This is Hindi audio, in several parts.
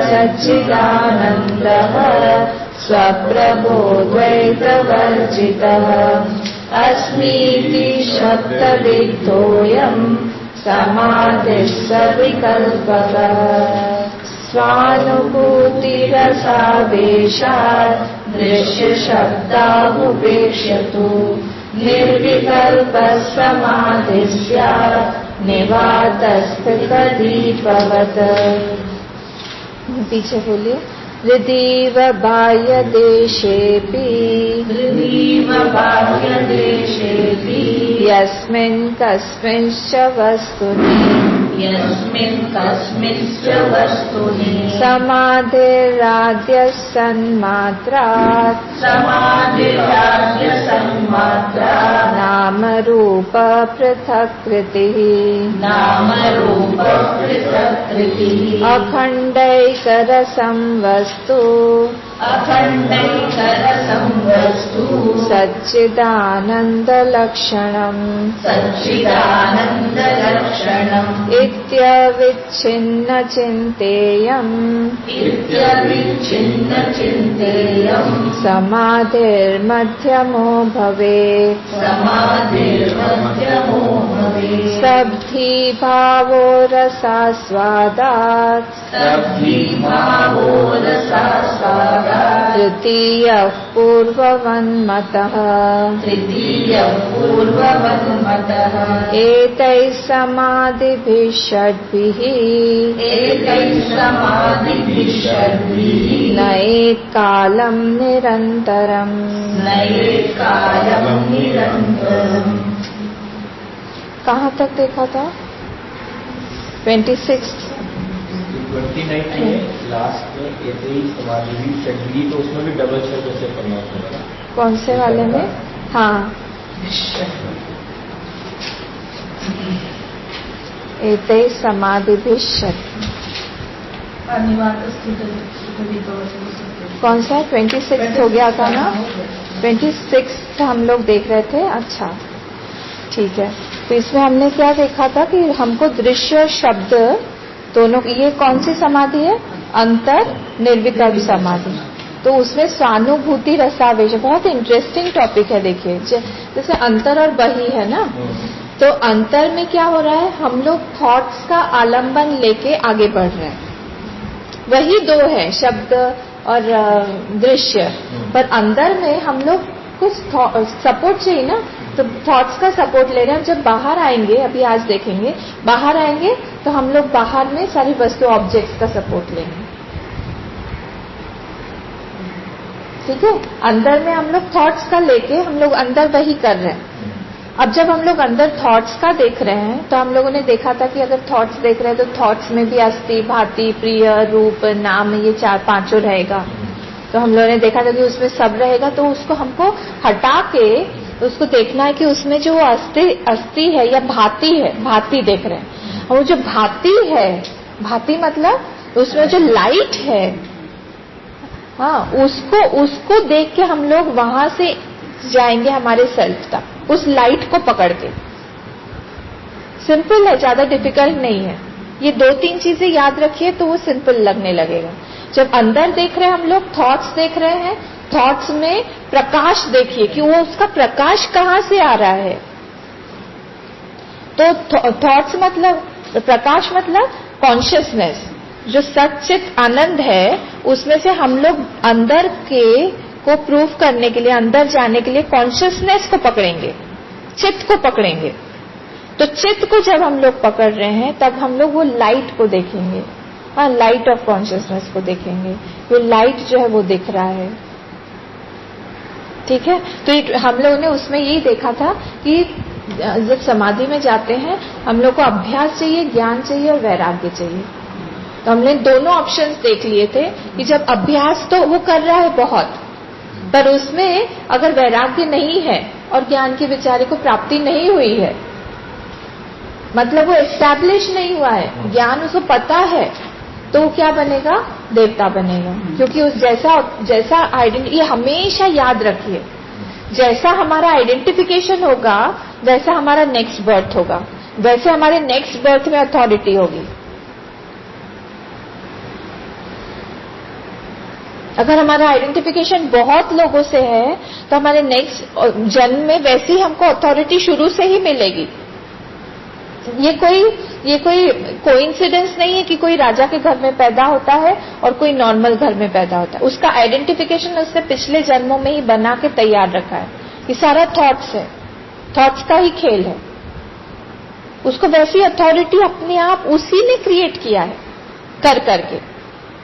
सच्चिदानन्दः स्वप्रभोद्वैतवर्जितः अस्मीति शब्दविद्धोऽयं समाधिः सविकल्पकः स्वानुभूतिरसावेशात् दृश्यशब्दाहुपेक्ष्यतु निर्विकल्पः समाधिः स्यात् निवातस्थितदीपवत्। पीछे बोलिए। हृदीव बाह्यदेशेऽपि यस्मिन् कस्मिंश्च वस्तुनि समाधिराद्यः सन्मात्रात् नामरूप पृथक्कृतिः अखण्डैकरसं वस्तु सच्चिदानन्दलक्षणम् इत्यविच्छिन्न चिन्तेयम् समाधिर्मध्यमो भवेत् सब्धी भावो रसास्वादात् तृतीयः पूर्ववन्मतः एतैः समाधिभिः षड्भिः नयेत् कालं निरन्तरम्। कहाँ तक देखा था? 26 29 लास्ट में ऐसे समाधि भी षड्वी, तो उसमें भी डबल शब्द से पढ़ना होगा। कौन से वाले में? हाँ, एते समाधि भी कौन सा? 26 हो गया था ना? 26 हम लोग देख रहे थे। अच्छा, ठीक है। तो इसमें हमने क्या देखा था कि हमको दृश्य और शब्द दोनों, ये कौन सी समाधि है? अंतर निर्विकल्प समाधि। तो उसमें स्वानुभूति रसावेश बहुत इंटरेस्टिंग टॉपिक है। देखिए, जैसे अंतर और बही है ना, तो अंतर में क्या हो रहा है? हम लोग थॉट्स का आलंबन लेके आगे बढ़ रहे हैं। वही दो है, शब्द और दृश्य, पर अंदर में हम लोग कुछ सपोर्ट चाहिए ना, तो थॉट्स का सपोर्ट ले रहे हैं। जब बाहर आएंगे, अभी आज देखेंगे, बाहर आएंगे तो हम लोग बाहर में सारी वस्तु ऑब्जेक्ट्स का सपोर्ट लेंगे। ठीक है, अंदर में हम लोग थॉट्स का लेके हम लोग अंदर वही कर रहे हैं। अब जब हम लोग अंदर थॉट्स का देख रहे हैं, तो हम लोगों ने देखा था कि अगर थॉट्स देख रहे हैं तो थॉट्स में भी अस्थि, भांति, प्रिय, रूप, नाम, ये 4-5 रहेगा। तो हम लोगों ने देखा था कि उसमें सब रहेगा। तो उसको हमको हटा के उसको देखना है कि उसमें जो अस्थि है या भांति है, भांति देख रहे हैं। और वो जो भांति है, भांति मतलब उसमें जो लाइट है, हाँ, उसको देख के हम लोग वहां से जाएंगे हमारे सेल्फ तक, उस लाइट को पकड़ के। सिंपल है, ज्यादा डिफिकल्ट नहीं है। ये 2-3 चीजें याद रखिए तो वो सिंपल लगने लगेगा। जब अंदर देख रहे हैं हम लोग, थॉट्स देख रहे हैं, थॉट्स में प्रकाश देखिए कि वो उसका प्रकाश कहाँ से आ रहा है। तो थॉट्स मतलब प्रकाश मतलब कॉन्शियसनेस, जो सच्चित आनंद है, उसमें से हम लोग अंदर के को प्रूव करने के लिए, अंदर जाने के लिए कॉन्शियसनेस को पकड़ेंगे, चित्त को पकड़ेंगे। तो चित्त को जब हम लोग पकड़ रहे हैं, तब हम लोग वो लाइट को देखेंगे। हाँ, लाइट ऑफ कॉन्शियसनेस को देखेंगे। वो लाइट जो है वो दिख रहा है। ठीक है, तो हम लोगों ने उसमें यही देखा था कि जब समाधि में जाते हैं, हम लोग को अभ्यास चाहिए, ज्ञान चाहिए और वैराग्य चाहिए। तो हमने दोनों ऑप्शंस देख लिए थे कि जब अभ्यास तो वो कर रहा है बहुत, पर उसमें अगर वैराग्य नहीं है और ज्ञान की विचारी को प्राप्ति नहीं हुई है, मतलब वो एस्टैब्लिश नहीं हुआ है, ज्ञान उसको पता है, तो क्या बनेगा? देवता बनेगा। क्योंकि उस जैसा आइडेंटिटी, ये हमेशा याद रखिए, जैसा हमारा आइडेंटिफिकेशन होगा वैसा हमारा नेक्स्ट बर्थ होगा, वैसे हमारे नेक्स्ट बर्थ में अथॉरिटी होगी। अगर हमारा आइडेंटिफिकेशन बहुत लोगों से है तो हमारे नेक्स्ट जन्म में वैसी हमको अथॉरिटी शुरू से ही मिलेगी। ये कोई कोइंसिडेंस नहीं है कि कोई राजा के घर में पैदा होता है और कोई नॉर्मल घर में पैदा होता है। उसका आइडेंटिफिकेशन उसने पिछले जन्मों में ही बना के तैयार रखा है। ये सारा थॉट्स है, थॉट्स का ही खेल है। उसको वैसी अथॉरिटी अपने आप उसी ने क्रिएट किया है कर करके।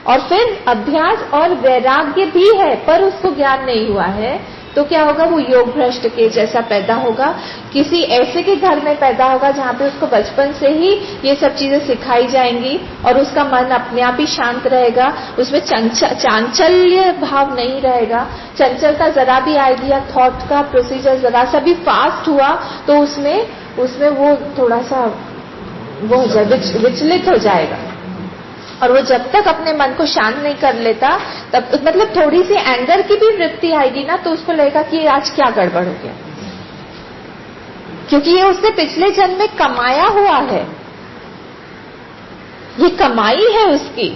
और फिर अभ्यास और वैराग्य भी है, पर उसको ज्ञान नहीं हुआ है तो क्या होगा, वो योग भ्रष्ट के जैसा पैदा होगा। किसी ऐसे के घर में पैदा होगा जहां पे उसको बचपन से ही ये सब चीजें सिखाई जाएंगी और उसका मन अपने आप ही शांत रहेगा, उसमें चांचल्य भाव नहीं रहेगा। चंचलता जरा भी आएगी या थॉट का प्रोसीजर जरा सा भी फास्ट हुआ तो उसमें वो थोड़ा सा वो विचलित हो जाएगा। और वो जब तक अपने मन को शांत नहीं कर लेता तब मतलब थोड़ी सी एंगर की भी वृत्ति आएगी ना तो उसको लगेगा कि आज क्या गड़बड़ हो गया, क्योंकि ये उसने पिछले जन्म में कमाया हुआ है। ये कमाई है उसकी,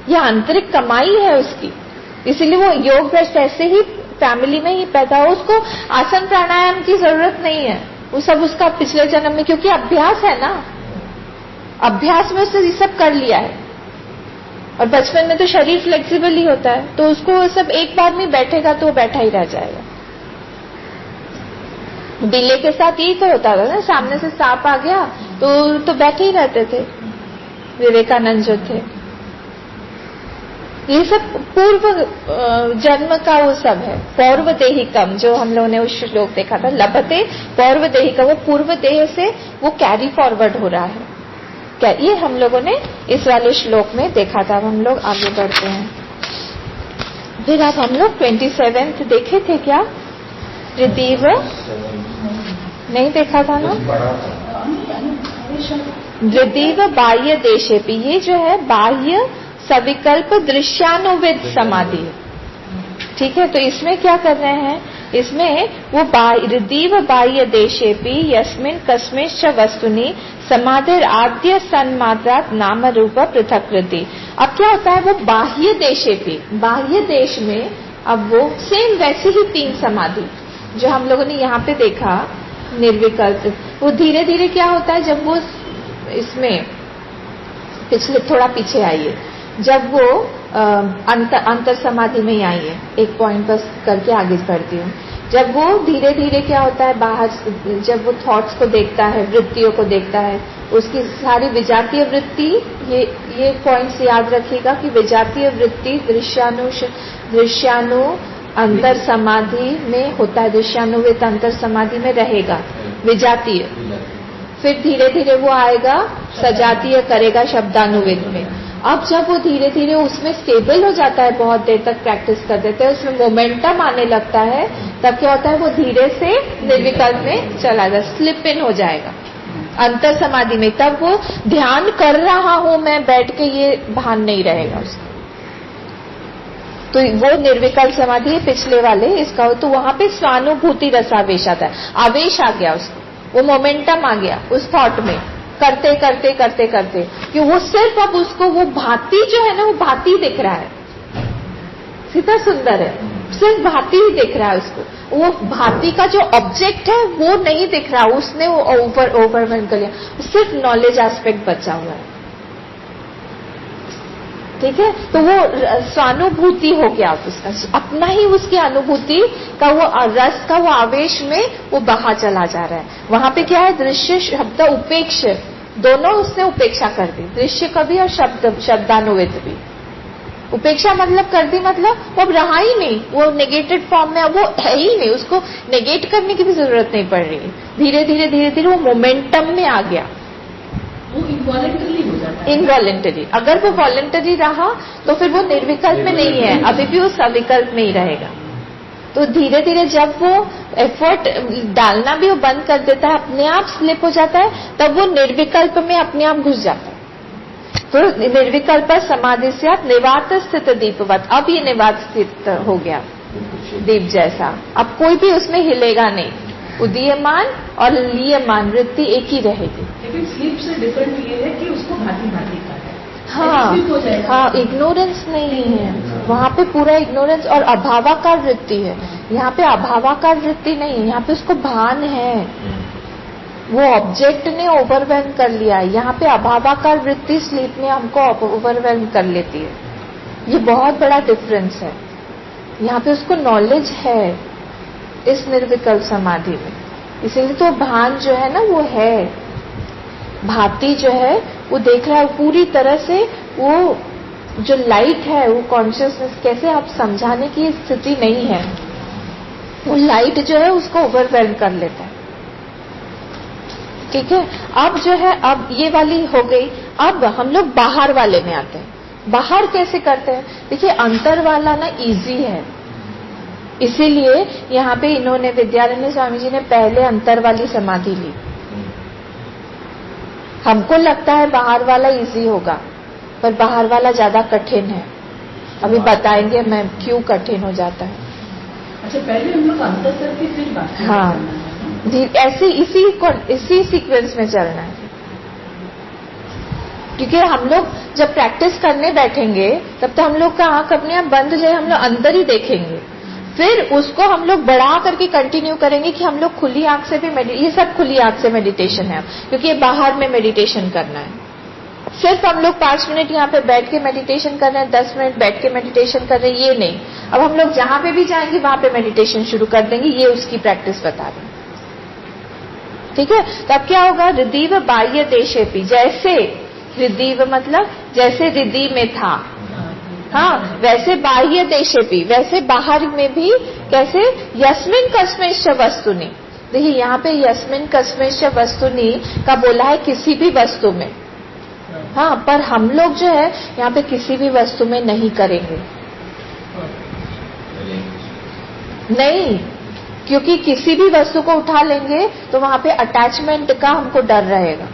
ये आंतरिक कमाई है उसकी। इसीलिए वो योग भ्रष्ट ऐसे ही फैमिली में ही पैदा हो, उसको आसन प्राणायाम की जरूरत नहीं है। वो सब उसका पिछले जन्म में, क्योंकि अभ्यास है ना, अभ्यास में उसने ये सब कर लिया है। और बचपन में तो शरीर फ्लेक्सिबल ही होता है तो उसको सब एक बार में बैठेगा तो बैठा ही रह जाएगा। बिल्ली के साथ यही तो होता था ना, सामने से सांप आ गया तो बैठे ही रहते थे विवेकानंद जो थे। ये सब पूर्व जन्म का वो सब है। पौर्व देहिकम जो हम लोगों ने उस श्लोक देखा था, लभते पौर्व देहिकम, वो पूर्व देह से वो कैरी फॉरवर्ड हो रहा है। क्या ये हम लोगों ने इस वाले श्लोक में देखा था। अब हम लोग आगे बढ़ते हैं। फिर अब हम लोग 27 देखे थे क्या? ऋदीव नहीं देखा था ना? ऋदीव बाह्य देशेपि, ये जो है बाह्य सविकल्प दृश्यानुविद समाधि। ठीक है, तो इसमें क्या कर रहे हैं, इसमें वो ऋदीव बाह्य देशेपि यस्मिन् कस्मिंश्च वस्तुनि समाधिर आद्य सन्मात्रात् नाम रूप पृथक्कृति। अब क्या होता है, वो बाह्य देशेपि, बाह्य देश में अब वो सेम वैसे ही 3 समाधि जो हम लोगों ने यहाँ पे देखा निर्विकल्प, वो धीरे धीरे क्या होता है, जब वो इसमें पिछले थोड़ा पीछे आइए, जब वो अंतर समाधि में ही आइए, एक पॉइंट बस करके आगे बढ़ती हूँ। जब वो धीरे धीरे क्या होता है, बाहर जब वो थॉट्स को देखता है, वृत्तियों को देखता है, उसकी सारी विजातीय वृत्ति, ये पॉइंट्स याद रखिएगा कि विजातीय वृत्ति दृश्यानु अंतर समाधि में होता है, दृश्यानुवित अंतर समाधि में रहेगा विजातीय। फिर धीरे धीरे वो आएगा सजातीय करेगा शब्दानुविद में। अब जब वो धीरे धीरे उसमें स्टेबल हो जाता है, बहुत देर तक प्रैक्टिस कर देते हैं, उसमें मोमेंटम आने लगता है, तब क्या होता है, वो धीरे से निर्विकल्प में चला जाए, स्लिप इन हो जाएगा अंतर समाधि में। तब वो ध्यान कर रहा हूं मैं बैठ के, ये भान नहीं रहेगा उसका। तो वो निर्विकल्प समाधि है पिछले वाले इसका हो, तो वहां पे स्वानुभूति रसावेश आता है, आवेश आ गया उसको, वो मोमेंटम आ गया उस थॉट में, करते करते करते करते कि वो सिर्फ अब उसको वो भांति जो है ना, वो भांति दिख रहा है। कितना सुंदर है, सिर्फ भांति ही दिख रहा है उसको, वो भांति का जो ऑब्जेक्ट है वो नहीं दिख रहा, उसने वो ओवरवेलम कर लिया, सिर्फ नॉलेज एस्पेक्ट बचा हुआ है। ठीक है, तो वो स्वानुभूति हो गया उसका, अपना ही उसकी अनुभूति का वो रस का वो आवेश में वो बहा चला जा रहा है। वहां पे क्या है, दृश्य शब्द उपेक्ष, दोनों उसने उपेक्षा कर दी, दृश्य का भी और शब्दानुविद भी। उपेक्षा मतलब कर दी, मतलब वो अब रहा ही नहीं, वो नेगेटेड फॉर्म में अब वो है ही नहीं, उसको नेगेट करने की भी जरूरत नहीं पड़ रही। धीरे धीरे धीरे धीरे वो मोमेंटम में आ गया, वो इनवॉलेंटरी हो जाता है। इनवॉलेंटरी, अगर वो वॉलेंटरी रहा तो फिर वो निर्विकल्प में नहीं है, अभी भी वो सविकल्प में ही रहेगा। तो धीरे धीरे जब वो एफर्ट डालना भी वो बंद कर देता है, अपने आप स्लिप हो जाता है, तब वो निर्विकल्प में अपने आप घुस जाता है। तो निर्विकल्प समाधि से आप निवात स्थित दीपवत, अब ये निवात स्थित हो गया दीप जैसा, अब कोई भी उसमें हिलेगा नहीं, उदीयमान और लीयमान वृत्ति एक ही रहेगी। लेकिन स्लीप से डिफरेंट ये है कि उसको भांति भांति का है। हाँ ऐसे भी हो जाएगा। हाँ, इग्नोरेंस नहीं है वहाँ पे, पूरा इग्नोरेंस और अभावाकार वृत्ति है। यहाँ पे अभावाकार वृत्ति नहीं है, यहाँ पे उसको भान है, वो ऑब्जेक्ट ने ओवरवेल्म कर लिया है। यहाँ पे अभावाकार वृत्ति स्लीप में हमको ओवरवेल्म कर लेती है। ये बहुत बड़ा डिफरेंस है। यहाँ पे उसको नॉलेज है इस निर्विकल्प समाधि में, इसीलिए तो भान जो है ना वो है, भांति जो है वो देख रहा है पूरी तरह से। वो जो लाइट है, वो कॉन्शियसनेस, कैसे आप समझाने की स्थिति नहीं है, वो लाइट जो है उसको ओवरवेल्म कर लेता है। ठीक है, अब जो है, अब ये वाली हो गई। अब हम लोग बाहर वाले में आते हैं। बाहर कैसे करते हैं? देखिए, अंतर वाला ना इजी है, इसीलिए यहाँ पे इन्होंने, विद्यारण्य स्वामी जी ने पहले अंतर वाली समाधि ली। हमको लगता है बाहर वाला इजी होगा, पर बाहर वाला ज्यादा कठिन है। अभी बताएंगे मैं क्यों कठिन हो जाता है। अच्छा, पहले हम लोग अंतर करके फिर बात करते हैं। हाँ, ऐसे इसी सीक्वेंस में चलना है, क्योंकि हम लोग जब प्रैक्टिस करने बैठेंगे तब तो हम लोग का आंख अपने आप बंद ले, हम लोग अंदर ही देखेंगे, फिर उसको हम लोग बढ़ा करके कंटिन्यू करेंगे कि हम लोग खुली आंख से भी ये सब खुली आंख से मेडिटेशन है, क्योंकि ये बाहर में मेडिटेशन करना है। सिर्फ हम लोग 5 मिनट यहाँ पे बैठ के मेडिटेशन कर रहे हैं, 10 मिनट बैठ के मेडिटेशन कर रहे हैं, ये नहीं। अब हम लोग जहां पे भी जाएंगे वहां पे मेडिटेशन शुरू कर देंगे, ये उसकी प्रैक्टिस बता रहे हैं। ठीक है, तब क्या होगा? हृदय बाह्य देशेपि, जैसे हृदय मतलब जैसे हृदय में था, हाँ, वैसे बाह्य देशेपि, वैसे बाहर में भी कैसे? यस्मिन कस्मिंश्च वस्तुनि। देखिए, यहाँ पे यस्मिन कस्मिंश्च वस्तुनि का बोला है किसी भी वस्तु में, हाँ, पर हम लोग जो है यहाँ पे किसी भी वस्तु में नहीं करेंगे, नहीं, क्योंकि किसी भी वस्तु को उठा लेंगे तो वहां पे अटैचमेंट का हमको डर रहेगा।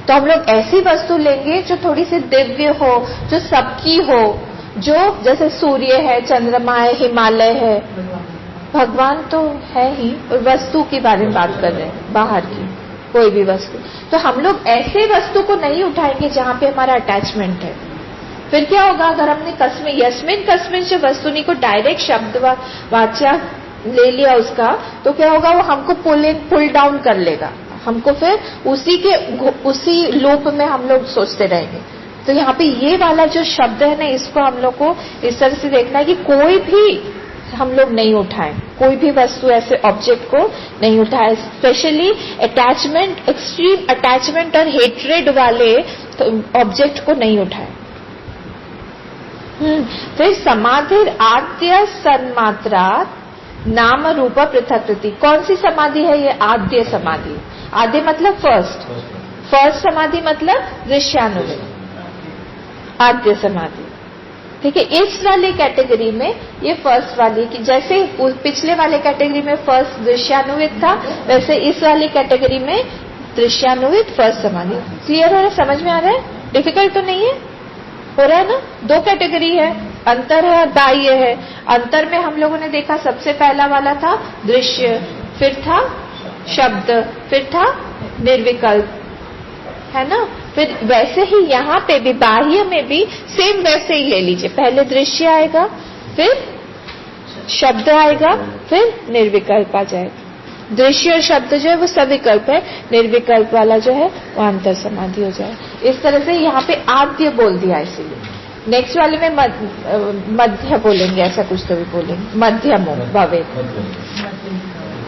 तो हम लोग ऐसी वस्तु लेंगे जो थोड़ी सी दिव्य हो, जो सबकी हो, जो जैसे सूर्य है, चंद्रमा है, हिमालय है, भगवान तो है ही, और वस्तु के बारे में बात कर रहे हैं, बाहर की कोई भी वस्तु। तो हम लोग ऐसे वस्तु को नहीं उठाएंगे जहां पे हमारा अटैचमेंट है। फिर क्या होगा? अगर हमने यस्मिन कस्मिन से वस्तुनी को डायरेक्ट शब्द वाच्या ले लिया उसका, तो क्या होगा? वो हमको पुल डाउन कर लेगा, हमको फिर उसी लूप में हम लोग सोचते रहेंगे। तो यहाँ पे ये वाला जो शब्द है ना, इसको हम लोग को इस तरह से देखना है कि कोई भी हम लोग नहीं उठाएं, कोई भी वस्तु, ऐसे ऑब्जेक्ट को नहीं उठाए, स्पेशली अटैचमेंट, एक्सट्रीम अटैचमेंट और हेट्रेड वाले ऑब्जेक्ट को नहीं उठाए। फिर समाधि आद्य सन्मात्रा नाम रूप पृथकृति। कौन सी समाधि है ये? आद्य समाधि। आद्य मतलब फर्स्ट समाधि मतलब दृश्यानुवित, आद्य समाधि। ठीक है, इस वाले कैटेगरी में ये फर्स्ट वाली की, जैसे पिछले वाले कैटेगरी में फर्स्ट दृश्यानुवित था, वैसे इस वाली कैटेगरी में दृश्यानुवित फर्स्ट समाधि। क्लियर हो रहा है? समझ में आ रहा है? डिफिकल्ट तो नहीं है? हो रहा है ना? 2 कैटेगरी है, अंतर है और बाह्य है। अंतर में हम लोगों ने देखा सबसे पहला वाला था दृश्य, फिर था शब्द, फिर था निर्विकल्प, है ना? फिर वैसे ही यहाँ पे भी बाह्य में भी सेम वैसे ही ले लीजिए, पहले दृश्य आएगा, फिर शब्द आएगा, फिर निर्विकल्प आ जाएगा। दृश्य और शब्द जो है वो सविकल्प है, निर्विकल्प वाला जो है वो अंतर समाधि हो जाए। इस तरह से यहाँ पे आद्य बोल दिया, इसीलिए नेक्स्ट वाले में मध्य बोलेंगे, ऐसा कुछ तो भी बोलेंगे, मध्यम भवे,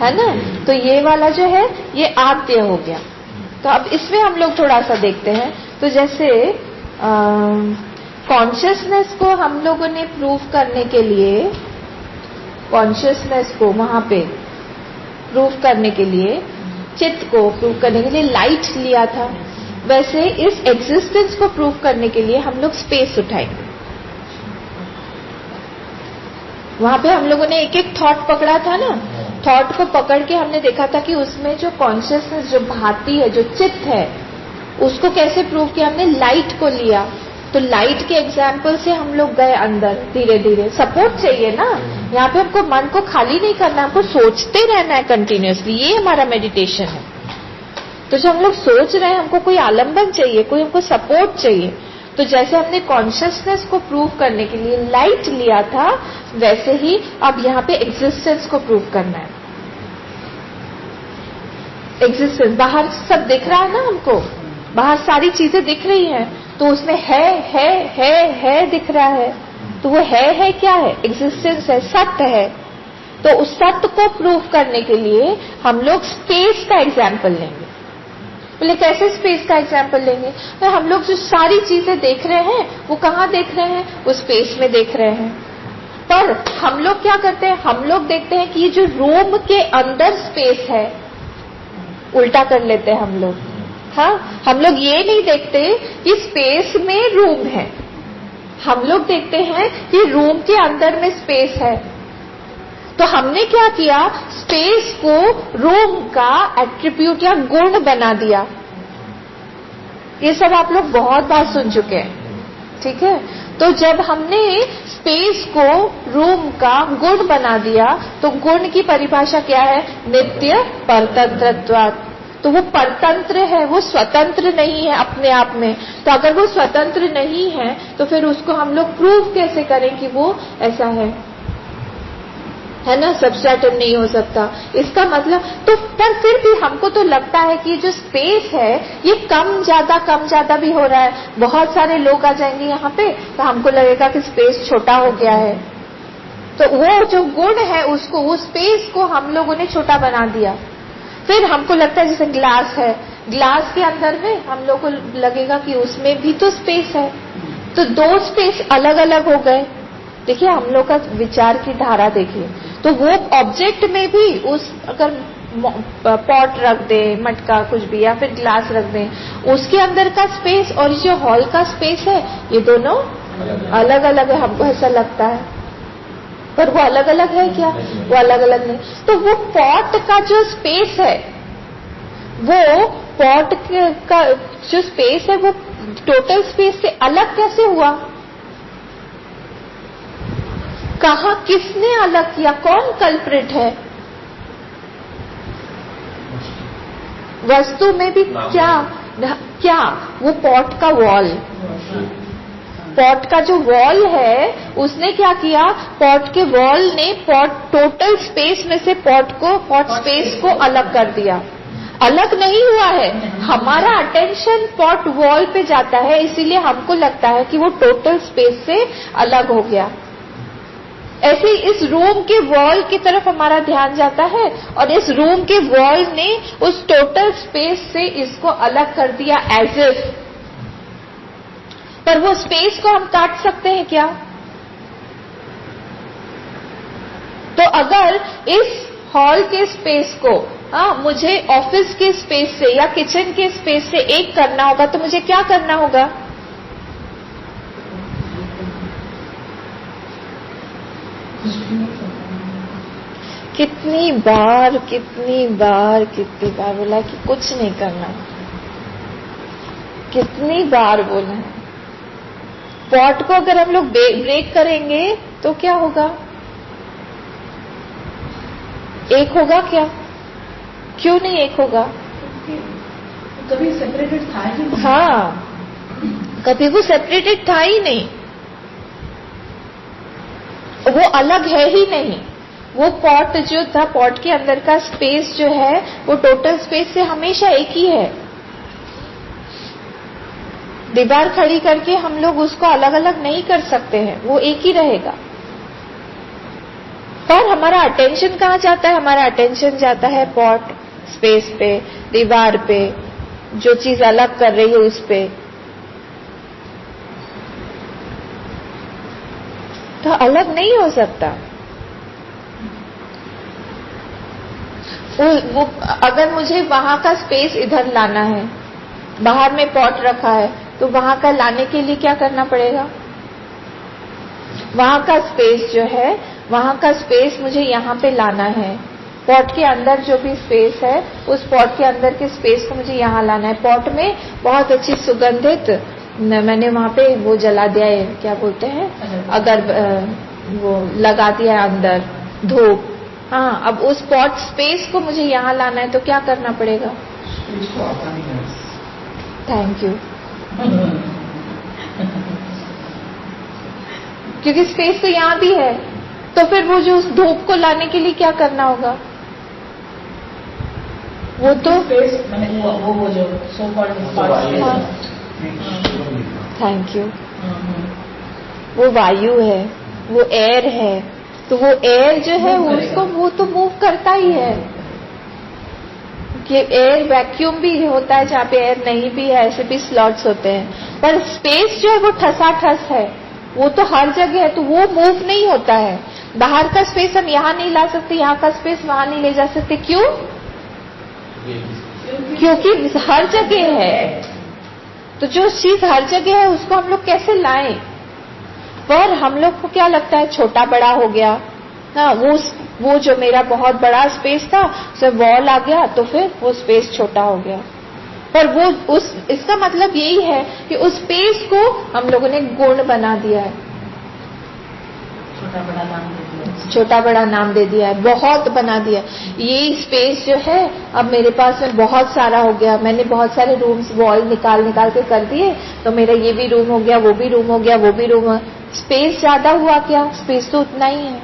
है ना? तो ये वाला जो है ये आद्य हो गया। तो अब इसमें हम लोग थोड़ा सा देखते हैं। तो जैसे कॉन्शियसनेस को हम लोगों ने प्रूव करने के लिए, कॉन्शियसनेस को वहां पे प्रूव करने के लिए, चित्त को प्रूव करने के लिए लाइट लिया था, वैसे इस एग्जिस्टेंस को प्रूव करने के लिए हम लोग स्पेस उठाएंगे। वहां पे हम लोगों ने एक एक थॉट पकड़ा था ना, थॉट को पकड़ के हमने देखा था कि उसमें जो कॉन्शियसनेस, जो भाती है, जो चित्त है, उसको कैसे प्रूव किया? हमने लाइट को लिया, तो लाइट के एग्जाम्पल से हम लोग गए अंदर धीरे धीरे। सपोर्ट चाहिए ना, यहाँ पे हमको मन को खाली नहीं करना, हमको सोचते रहना है कंटिन्यूअसली, ये हमारा मेडिटेशन है। तो जब हम लोग सोच रहे हैं, हमको कोई आलम्बन चाहिए, कोई हमको सपोर्ट चाहिए, तो जैसे हमने कॉन्शियसनेस को प्रूव करने के लिए लाइट लिया था, वैसे ही अब यहाँ पे एग्जिस्टेंस को प्रूव करना है। एग्जिस्टेंस, बाहर सब दिख रहा है ना हमको, बाहर सारी चीजें दिख रही हैं, तो उसमें है दिख रहा है, तो वो है क्या है? एग्जिस्टेंस है, सत्य है। तो उस सत्य को प्रूव करने के लिए हम लोग स्पेस का एग्जाम्पल लेंगे। बोले कैसे स्पेस का एग्जाम्पल लेंगे? तो हम लोग जो सारी चीजें देख रहे हैं वो कहाँ देख रहे हैं? वो स्पेस में देख रहे हैं। पर हम लोग क्या करते हैं? हम लोग देखते हैं कि ये जो रूम के अंदर स्पेस है, उल्टा कर लेते हैं हम लोग। हाँ, हम लोग ये नहीं देखते कि स्पेस में रूम है, हम लोग देखते हैं कि रूम के अंदर में स्पेस है। तो हमने क्या किया? स्पेस को रूम का एट्रीब्यूट या गुण बना दिया। ये सब आप लोग बहुत बार सुन चुके हैं, ठीक है? तो जब हमने स्पेस को रूम का गुण बना दिया, तो गुण की परिभाषा क्या है? नित्य परतंत्रत्वात्। तो वो परतंत्र है, वो स्वतंत्र नहीं है अपने आप में। तो अगर वो स्वतंत्र नहीं है तो फिर उसको हम लोग प्रूव कैसे करें कि वो ऐसा है ना? सबस्ट्रैक्टिव नहीं हो सकता। इसका मतलब तो पर फिर भी हमको तो लगता है कि जो स्पेस है ये कम ज्यादा भी हो रहा है। बहुत सारे लोग आ जाएंगे यहाँ पे तो हमको लगेगा कि स्पेस छोटा हो गया है। तो वो जो गुण है उसको, वो स्पेस को हम लोगों ने छोटा बना दिया। फिर हमको लगता है जैसे ग्लास है, ग्लास के अंदर में हम लोग को लगेगा कि उसमें भी तो स्पेस है। तो दो स्पेस अलग अलग हो गए। देखिए हम लोग का विचार की धारा देखिए। तो वो ऑब्जेक्ट में भी उस अगर पॉट रख दे, मटका कुछ भी, या फिर ग्लास रख दें, उसके अंदर का स्पेस और जो हॉल का स्पेस है ये दोनों अलग अलग है। हमको ऐसा लगता है, पर वो अलग अलग है क्या? वो अलग अलग नहीं। तो वो पॉट का जो स्पेस है, वो पॉट का जो स्पेस है वो टोटल स्पेस से अलग कैसे हुआ? कहाँ किसने अलग किया? कौन कल्प्रिट है? वस्तु में भी क्या वो पॉट का वॉल, पॉट का जो वॉल है उसने क्या किया? पॉट के वॉल ने टोटल स्पेस में से पॉट स्पेस को अलग कर दिया। अलग नहीं हुआ है, हमारा अटेंशन पॉट वॉल पे जाता है, इसीलिए हमको लगता है कि वो टोटल स्पेस से अलग हो गया। ऐसे इस रूम के वॉल की तरफ हमारा ध्यान जाता है और इस रूम के वॉल ने उस टोटल स्पेस से इसको अलग कर दिया एज इफ। पर वो स्पेस को हम काट सकते हैं क्या? तो अगर इस हॉल के स्पेस को मुझे ऑफिस के स्पेस से या किचन के स्पेस से एक करना होगा तो मुझे क्या करना होगा? कितनी बार बोला कि कुछ नहीं करना, कितनी बार बोला है। पॉट को अगर हम लोग ब्रेक करेंगे तो क्या होगा? एक होगा क्या? क्यों नहीं एक होगा? कभी सेपरेटेड था ही नहीं। हाँ, कभी वो सेपरेटेड था ही नहीं, वो अलग है ही नहीं। वो पॉट जो था, पॉट के अंदर का स्पेस जो है वो टोटल स्पेस से हमेशा एक ही है। दीवार खड़ी करके हम लोग उसको अलग अलग नहीं कर सकते हैं, वो एक ही रहेगा। पर हमारा अटेंशन कहाँ जाता है? हमारा अटेंशन जाता है पॉट स्पेस पे, दीवार पे, जो चीज अलग कर रही है उस पे। तो अलग नहीं हो सकता। वो अगर मुझे वहां का स्पेस इधर लाना है, बाहर में पॉट रखा है, तो वहां का लाने के लिए क्या करना पड़ेगा? वहां का स्पेस जो है, वहां का स्पेस मुझे यहाँ पे लाना है। पॉट के अंदर जो भी स्पेस है, उस पॉट के अंदर के स्पेस को मुझे यहाँ लाना है। पॉट में बहुत अच्छी सुगंधित, मैंने वहां पे वो जला दिया है, क्या बोलते हैं, अगर वो लगा दिया है अंदर, धूप। हाँ, अब उस पॉट स्पेस को मुझे यहाँ लाना है तो क्या करना पड़ेगा? Thank you. क्योंकि स्पेस तो यहाँ भी है, तो फिर वो जो उस धूप को लाने के लिए क्या करना होगा? वो तो स्पेस मैंने वो जो सो कॉल्ड थैंक यू, वो वायु है, वो एयर है, तो वो एयर जो है उसको वो तो मूव करता ही है। कि एयर वैक्यूम भी होता है जहाँ पे एयर नहीं भी है, ऐसे भी स्लॉट्स होते हैं, पर स्पेस जो है वो ठसाठस है, वो तो हर जगह है, तो वो मूव नहीं होता है। बाहर का स्पेस हम यहाँ नहीं ला सकते, यहाँ का स्पेस वहां नहीं ले जा सकते। क्यों? क्योंकि हर जगह है। तो जो चीज हर जगह है उसको हम लोग कैसे लाएं? पर हम लोग को क्या लगता है छोटा बड़ा हो गया, हाँ वो जो मेरा बहुत बड़ा स्पेस था उसमें वॉल आ गया तो फिर वो स्पेस छोटा हो गया। पर वो इसका मतलब यही है कि उस स्पेस को हम लोगों ने गुण बना दिया है, छोटा बड़ा नाम दे दिया है, बहुत बना दिया है। ये स्पेस जो है अब मेरे पास में बहुत सारा हो गया, मैंने बहुत सारे रूम्स वॉल निकाल के कर दिए, तो मेरा ये भी रूम हो गया, वो भी रूम हो गया, वो भी रूम। स्पेस ज्यादा हुआ क्या? स्पेस तो उतना ही है,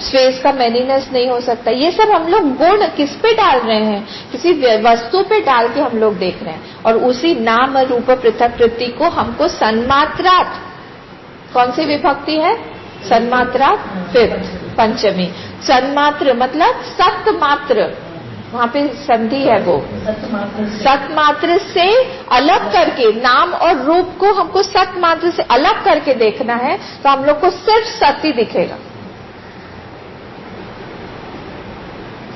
स्पेस का मैनीनेस नहीं हो सकता। ये सब हम लोग गुण किस पे डाल रहे हैं? किसी वस्तु पे डाल के हम लोग देख रहे हैं, और उसी नाम रूप पृथक कृति को हमको सन्मात्रात, कौन सी विभक्ति है? सन्मात्रात फिफ्थ पंचमी। सन्मात्र मतलब सतमात्र, वहां पे संधि है, वो सतमात्र से अलग करके नाम और रूप को हमको सतमात्र से अलग करके देखना है, तो हम लोग को सिर्फ सती दिखेगा,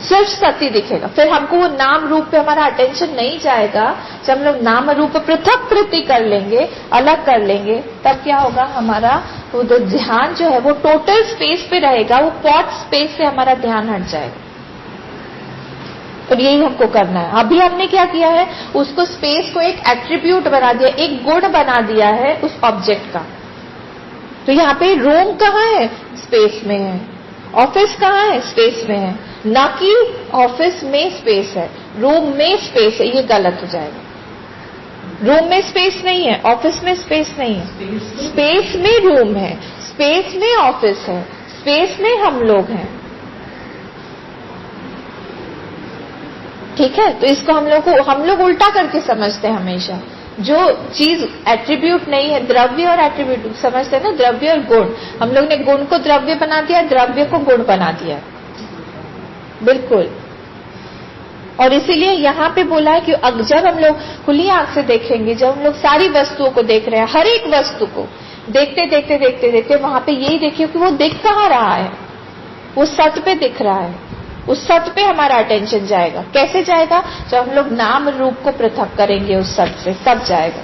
सिर्फ सती दिखेगा। फिर हमको वो नाम रूप पे हमारा अटेंशन नहीं जाएगा। जब हम लोग नाम रूप पृथक कृति कर लेंगे, अलग कर लेंगे, तब क्या होगा? हमारा वो जो ध्यान जो है वो टोटल स्पेस पे रहेगा, वो पॉट स्पेस से हमारा ध्यान हट जाएगा। और यही हमको करना है। अभी हमने क्या किया है? उसको स्पेस को एक एट्रीब्यूट बना दिया, एक गुण बना दिया है उस ऑब्जेक्ट का। तो यहाँ पे रूम कहाँ है? स्पेस में है। ऑफिस कहाँ है? स्पेस में है। ना कि ऑफिस में स्पेस है, रूम में स्पेस है, ये गलत हो जाएगा। रूम में स्पेस नहीं है, ऑफिस में स्पेस नहीं है, स्पेस में रूम है, स्पेस में ऑफिस है, स्पेस में हम लोग हैं। ठीक है? तो इसको हम लोग उल्टा करके समझते हैं हमेशा। जो चीज एट्रीब्यूट नहीं है, द्रव्य और एट्रीब्यूट समझते हैं ना, द्रव्य और गुण। हम लोग ने गुण को द्रव्य बना दिया, द्रव्य को गुण बना दिया, बिल्कुल। और इसीलिए यहाँ पे बोला है कि जब हम लोग खुली आंख से देखेंगे, जब हम लोग सारी वस्तुओं को देख रहे हैं, हर एक वस्तु को देखते वहां पे यही देखिए कि वो दिख कहाँ रहा है, वो सत पे दिख रहा है। उस सत पे हमारा अटेंशन जाएगा। कैसे जाएगा? जब हम लोग नाम रूप को पृथक करेंगे उस सत से, तब जाएगा।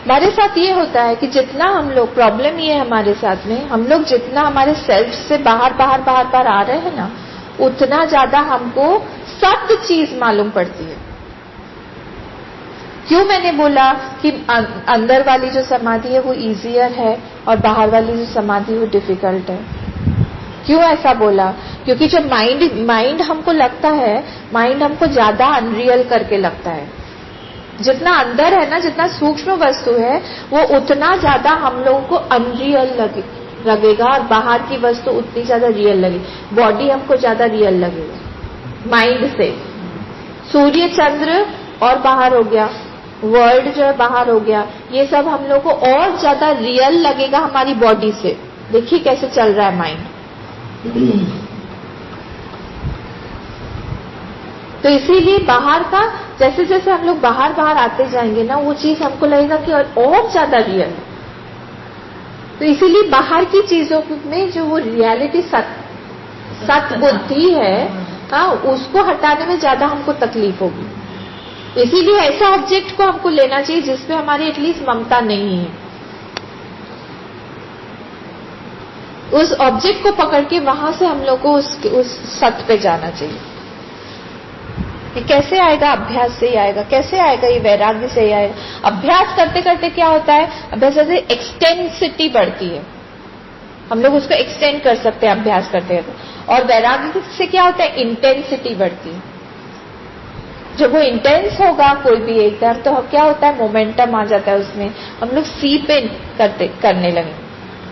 हमारे साथ ये होता है कि जितना हम लोग, प्रॉब्लम ये है हमारे साथ में, हम लोग जितना हमारे सेल्फ से बाहर आ रहे हैं ना, उतना ज्यादा हमको सत्य चीज मालूम पड़ती है। क्यों मैंने बोला कि अंदर वाली जो समाधि है वो इजियर है और बाहर वाली जो समाधि है वो डिफिकल्ट है? क्यों ऐसा बोला? क्योंकि जो माइंड हमको लगता है, माइंड हमको ज्यादा अनरियल करके लगता है। जितना अंदर है ना, जितना सूक्ष्म वस्तु है, वो उतना ज्यादा हम लोगों को अनरियल लगेगा, और बाहर की वस्तु उतनी ज्यादा रियल लगेगी। बॉडी हमको ज्यादा रियल लगेगा माइंड से। सूर्य चंद्र और बाहर हो गया, वर्ल्ड जो है बाहर हो गया, ये सब हम लोग को और ज्यादा रियल लगेगा हमारी बॉडी से। देखिए कैसे चल रहा है माइंड। तो इसीलिए बाहर का, जैसे जैसे हम लोग बाहर आते जाएंगे ना, वो चीज हमको लगेगा कि और ज्यादा रियल है। तो इसीलिए बाहर की चीजों में जो वो रियलिटी सत बुद्धि है, हाँ, उसको हटाने में ज्यादा हमको तकलीफ होगी। इसीलिए ऐसा ऑब्जेक्ट को हमको लेना चाहिए जिसपे हमारी एटलीस्ट ममता नहीं है। उस ऑब्जेक्ट को पकड़ के वहां से हम लोग को उस सत पे जाना चाहिए। ये कैसे आएगा? अभ्यास से ही आएगा। कैसे आएगा? ये वैराग्य से ही आएगा। अभ्यास करते करते क्या होता है? अभ्यास से एक्सटेंसिटी बढ़ती है, हम लोग उसको एक्सटेंड कर सकते हैं अभ्यास करते करते। और वैराग्य से क्या होता है? इंटेंसिटी बढ़ती है। जब वो इंटेंस होगा कोई भी एक दर्द, तो क्या होता है, मोमेंटम आ जाता है उसमें, हम लोग सीप इन करने लगे।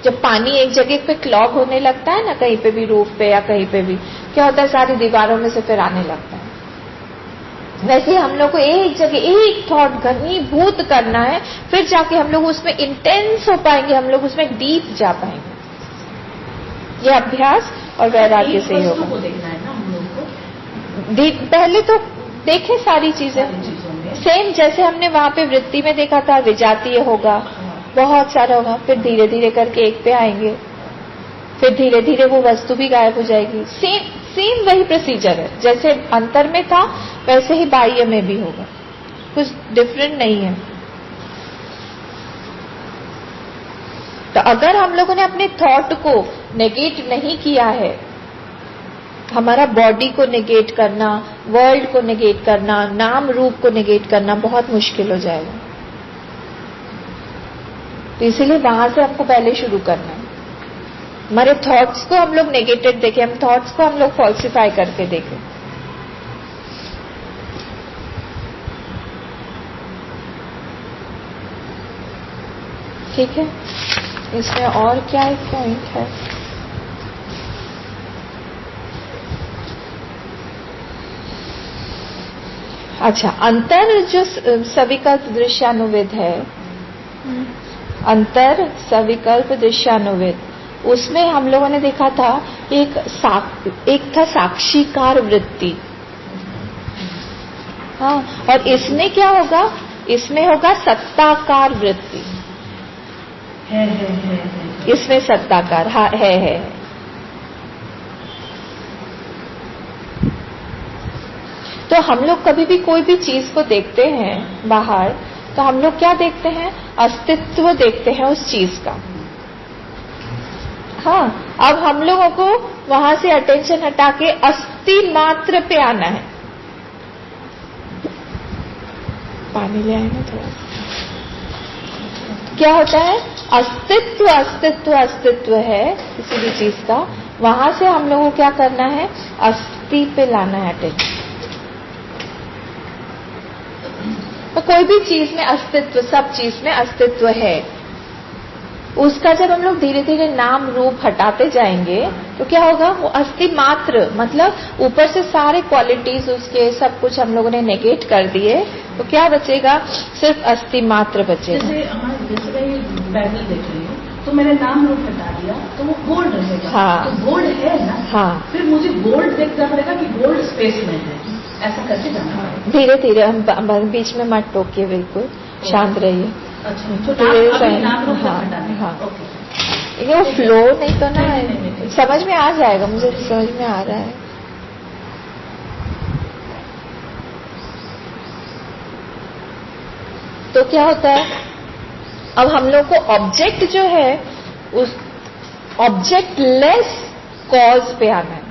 जब पानी एक जगह पे क्लॉग होने लगता है ना, कहीं पे भी रूफ पे या कहीं पे भी, क्या होता है, सारी दीवारों में से फिर आने लगता है। वैसे ही हम लोग को एक जगह एक थॉट घनीभूत करना है, फिर जाके हम लोग उसमें इंटेंस हो पाएंगे, हम लोग उसमें डीप जा पाएंगे। ये अभ्यास और वैराग्य से ही होगा। देखना है ना हम लोग को, पहले तो देखे सारी चीजें सेम, जैसे हमने वहां पे वृत्ति में देखा था, विजातीय होगा, बहुत सारा होगा, फिर धीरे धीरे करके एक पे आएंगे, फिर धीरे धीरे वो वस्तु भी गायब हो जाएगी। सेम वही प्रोसीजर है, जैसे अंतर में था वैसे ही बाह्य में भी होगा, कुछ डिफरेंट नहीं है। तो अगर हम लोगों ने अपने थॉट को नेगेट नहीं किया है, हमारा बॉडी को नेगेट करना, वर्ल्ड को नेगेट करना, नाम रूप को नेगेट करना बहुत मुश्किल हो जाएगा। तो इसीलिए वहां से हमको पहले शुरू करना है। हमारे थॉट्स को हम लोग नेगेटेड देखें, हम थॉट्स को हम लोग फॉल्सिफाई करके देखें। ठीक है, इसमें और क्या एक पॉइंट है? अच्छा, अंतर जो सविकल्प दृश्यानुविद है, अंतर सविकल्प दृश्यानुविद, उसमें हम लोगों ने देखा था एक था साक्षीकार वृत्ति। हाँ, और इसमें क्या होगा, इसमें होगा सत्ताकार वृत्ति। है। इसमें सत्ताकार, हाँ है। तो हम लोग कभी भी कोई भी चीज को देखते हैं बाहर, तो हम लोग क्या देखते हैं, अस्तित्व देखते हैं उस चीज का। हाँ, अब हम लोगों को वहां से अटेंशन हटा के अस्थि मात्र पे आना है। पानी ले आए ना थोड़ा। क्या होता है, अस्तित्व अस्तित्व अस्तित्व है किसी भी चीज का, वहां से हम लोगों को क्या करना है, अस्थि पे लाना है अटेंशन। तो कोई भी चीज में अस्तित्व, सब चीज में अस्तित्व है, उसका जब हम लोग धीरे धीरे नाम रूप हटाते जाएंगे तो क्या होगा, वो अस्थि मात्र, मतलब ऊपर से सारे क्वालिटीज उसके सब कुछ हम लोगों ने नेगेट कर दिए, तो क्या बचेगा, सिर्फ अस्थि मात्र बचेगा। जैसे मैं ये पैनल देख रही हूँ, तो मैंने नाम रूप हटा दिया तो वो गोल्ड रहेगा। हाँ, तो गोल्ड है ना। हाँ, फिर मुझे गोल्ड देखना पड़ेगा कि गोल्ड स्पेस में है, ऐसा करके जाना पड़ेगा। धीरे धीरे, हम बीच में मत टोकिए, बिल्कुल शांत रहिए। अच्छा, तो नाम रूप हाँ, हाँ, ओके। ये वो फ्लो नहीं तो ना, समझ में आ जाएगा, मुझे समझ में आ रहा है। तो क्या होता है, अब हम लोग को ऑब्जेक्ट जो है, उस ऑब्जेक्ट लेस कॉज पे आना है।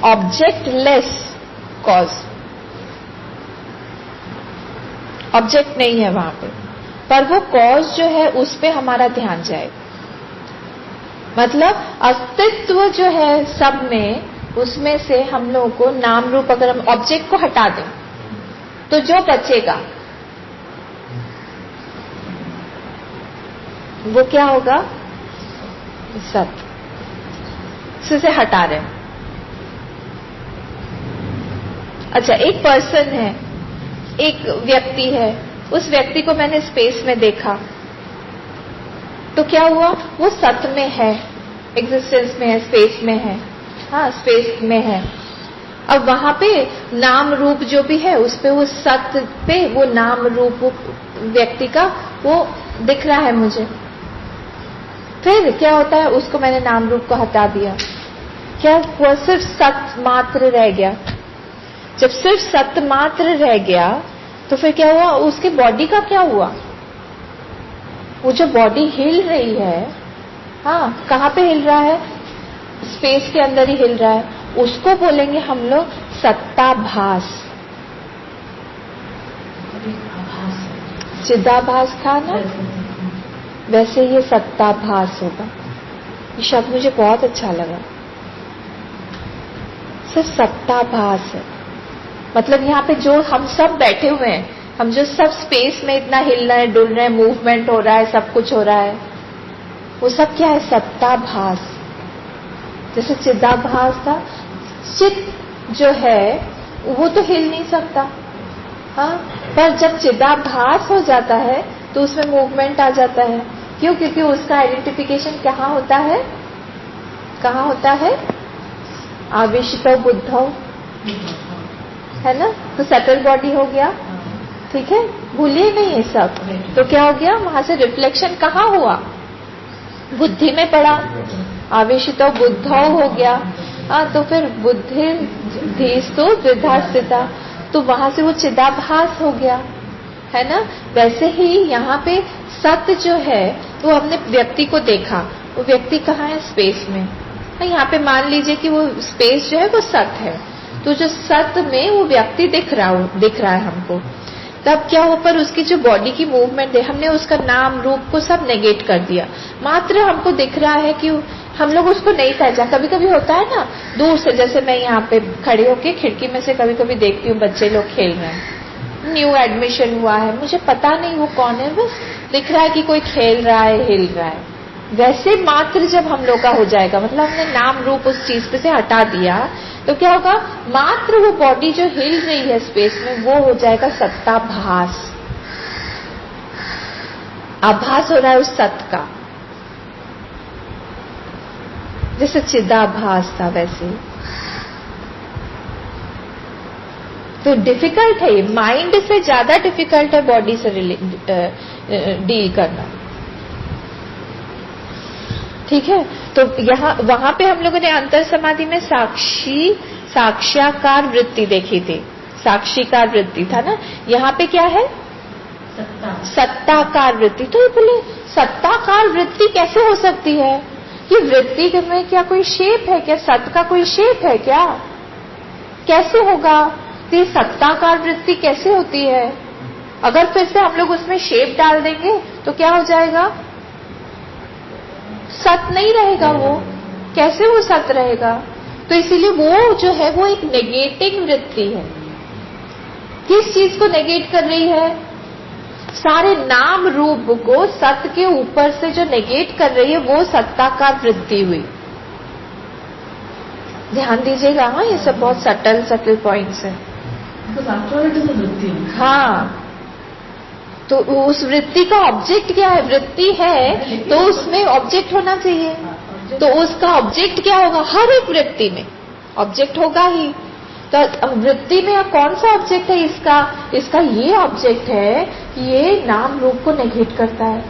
ऑब्जेक्ट लेस कॉज, ऑब्जेक्ट नहीं है वहां पे, पर वो कॉज जो है उस पे हमारा ध्यान जाएगा। मतलब अस्तित्व जो है सब में, उसमें से हम लोगों को नाम रूप, अगर हम ऑब्जेक्ट को हटा दें तो जो बचेगा वो क्या होगा, सत्य। से हटा रहे हैं। अच्छा, एक पर्सन है, एक व्यक्ति है, उस व्यक्ति को मैंने स्पेस में देखा, तो क्या हुआ, वो सत्य में है, एग्जिस्टेंस में है, स्पेस में है। हाँ, स्पेस में है। अब वहां पे नाम रूप जो भी है, उस पे वो सत्य पे वो नाम रूप व्यक्ति का वो दिख रहा है मुझे। फिर क्या होता है, उसको मैंने नाम रूप को हटा दिया, क्या हुआ, सिर्फ सत्य मात्र रह गया। जब सिर्फ सत्य मात्र रह गया तो फिर क्या हुआ, उसके बॉडी का क्या हुआ, वो जो बॉडी हिल रही है, हाँ, कहाँ पे हिल रहा है, स्पेस के अंदर ही हिल रहा है, उसको बोलेंगे हम लोग सत्ताभास। चिदाभास था ना, वैसे ये सत्ताभास होगा। ये शब्द मुझे बहुत अच्छा लगा, सिर्फ सत्ताभास है। मतलब यहाँ पे जो हम सब बैठे हुए हैं, हम जो सब स्पेस में इतना हिल रहे हैं, डुल रहे हैं, मूवमेंट हो रहा है, सब कुछ हो रहा है, वो सब क्या है? सत्ताभास। जैसे चिदाभास था, चित जो है वो तो हिल नहीं सकता, हाँ, पर जब चिदाभास हो जाता है तो उसमें मूवमेंट आ जाता है। क्यों? क्योंकि उसका आइडेंटिफिकेशन कहाँ होता है? कहाँ होता है? आवेशितो बुद्धौ, है ना? तो सटल बॉडी हो गया, ठीक है, भूलिए नहीं ये सब। तो क्या हो गया? वहां से रिफ्लेक्शन कहाँ हुआ? बुद्धि में पड़ा, आवेशितो बुद्धौ हो गया। हाँ, तो फिर बुद्धि धीस्तु द्विधा स्थिता, तो वहां से वो चिदाभास हो गया, है ना? वैसे ही यहाँ पे सत्य जो है, वो हमने व्यक्ति को देखा, वो व्यक्ति कहाँ है? स्पेस में। यहाँ पे मान लीजिए कि वो स्पेस जो है वो सत्य है, तो जो सत्य में वो व्यक्ति दिख रहा है हमको। तब क्या हो, पर उसकी जो बॉडी की मूवमेंट है, हमने उसका नाम रूप को सब नेगेट कर दिया, मात्र हमको दिख रहा है कि हम लोग उसको नहीं पहचान। कभी कभी होता है ना, दूर से, जैसे मैं यहाँ पे खड़े होके खिड़की में से कभी कभी देखती हूँ बच्चे लोग खेल रहे हैं, न्यू एडमिशन हुआ है, मुझे पता नहीं वो कौन है, बस दिख रहा है कि कोई खेल रहा है, हिल रहा है। वैसे मात्र जब हम लोग का हो जाएगा, मतलब हमने नाम रूप उस चीज पे से हटा दिया, तो क्या होगा? मात्र वो बॉडी जो हिल रही है स्पेस में, वो हो जाएगा सत्ताभास। आभास हो रहा है उस सत्य का, जैसे चिदाभास था वैसे। तो डिफिकल्ट है ये, माइंड से ज्यादा डिफिकल्ट है बॉडी से डील करना, ठीक है? तो यहाँ वहां पे हम लोगों ने अंतर समाधि में साक्ष्याकार वृत्ति देखी थी, साक्षीकार वृत्ति था ना। यहाँ पे क्या है? सत्ताकार वृत्ति। तो ये बोले सत्ताकार वृत्ति कैसे हो सकती है? ये वृत्ति में क्या कोई शेप है क्या? सत्य का कोई शेप है क्या? कैसे होगा? तो ये सत्ताकार वृत्ति कैसे होती है? अगर फिर से हम लोग उसमें शेप डाल देंगे तो क्या हो जाएगा? सत्य नहीं रहेगा वो। कैसे वो सत्य रहेगा? तो इसीलिए वो जो है वो एक नेगेटिंग वृत्ति है। किस चीज को नेगेट कर रही है? सारे नाम रूप को सत्य के ऊपर से जो नेगेट कर रही है, वो सत्ताकार वृत्ति हुई। ध्यान दीजिएगा, हाँ, ये सब बहुत सटल पॉइंट्स है। हाँ, तो उस वृत्ति का ऑब्जेक्ट क्या है? वृत्ति है तो उसमें ऑब्जेक्ट होना चाहिए, तो उसका ऑब्जेक्ट क्या होगा? हर एक वृत्ति में ऑब्जेक्ट होगा ही। तो वृत्ति में कौन सा ऑब्जेक्ट है इसका? इसका ये ऑब्जेक्ट है कि ये नाम रूप को नेगेट करता है।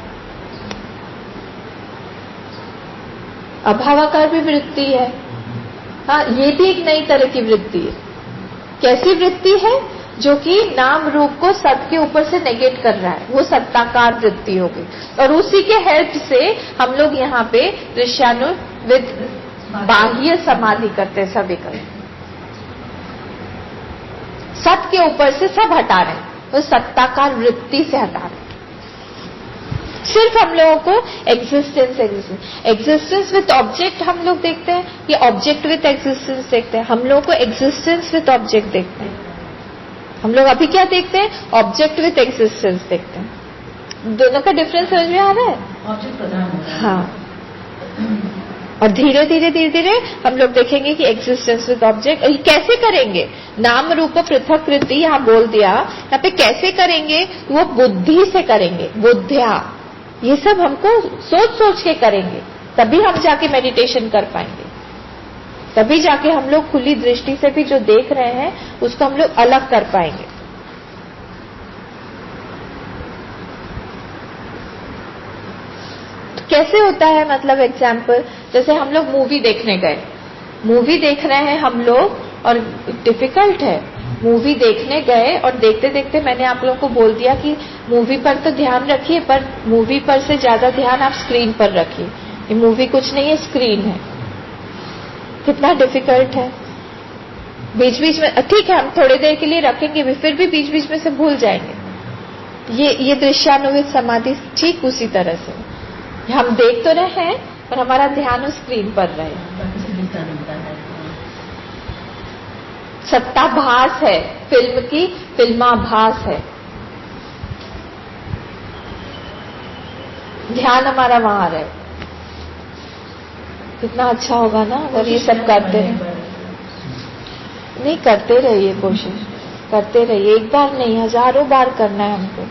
अभावाकार भी वृत्ति है, हाँ, ये भी एक नई तरह की वृत्ति है। कैसी वृत्ति है? जो कि नाम रूप को सत्य के ऊपर से नेगेट कर रहा है, वो सत्ताकार वृत्ति हो गई। और उसी के हेल्प से हम लोग यहाँ पे दृश्यानुविद बाह्य समाधि करते हैं, सभी कर सत्य के ऊपर से सब हटा रहे हैं, तो सत्ताकार वृत्ति से हटा रहे हैं। सिर्फ हम लोगों को एग्जिस्टेंस विथ ऑब्जेक्ट हम लोग देखते हैं, ये ऑब्जेक्ट विथ एग्जिस्टेंस देखते हैं। हम लोगों को एग्जिस्टेंस विथ ऑब्जेक्ट देखते हैं। हम लोग अभी क्या देखते हैं? ऑब्जेक्ट विथ एग्जिस्टेंस देखते हैं। दोनों का डिफरेंस समझ में आ रहा है? ऑब्जेक्ट प्रधान होता है। हाँ, और धीरे धीरे हम लोग देखेंगे कि एग्जिस्टेंस विद ऑब्जेक्ट कैसे करेंगे। नाम रूप पृथकृति यहाँ बोल दिया, यहाँ पे कैसे करेंगे? वो बुद्धि से करेंगे, बुद्धिया। ये सब हमको सोच सोच के करेंगे, तभी हम जाके मेडिटेशन कर पाएंगे, तभी जाके हम लोग खुली दृष्टि से भी जो देख रहे हैं उसको हम लोग अलग कर पाएंगे। तो कैसे होता है? मतलब एग्जाम्पल, जैसे हम लोग मूवी देखने गए, मूवी देख रहे हैं हम लोग, और डिफिकल्ट है। मूवी देखने गए और देखते देखते मैंने आप लोगों को बोल दिया कि मूवी पर तो ध्यान रखिए, पर मूवी पर से ज्यादा ध्यान आप स्क्रीन पर रखिए। ये मूवी कुछ नहीं है, स्क्रीन है। कितना डिफिकल्ट है। बीच बीच में ठीक है, हम थोड़ी देर के लिए रखेंगे भी, फिर भी बीच बीच में से भूल जाएंगे। ये दृश्यानुविद समाधि ठीक उसी तरह से, हम देख तो रहे हैं पर हमारा ध्यान उस स्क्रीन पर रहे। सत्ताभास है, फिल्म की फिल्माभास है। ध्यान हमारा वहां रहे। कितना अच्छा होगा ना अगर ये सब करते हैं। नहीं, करते रहिए, कोशिश करते रहिए, एक बार नहीं हजारों बार करना है हमको।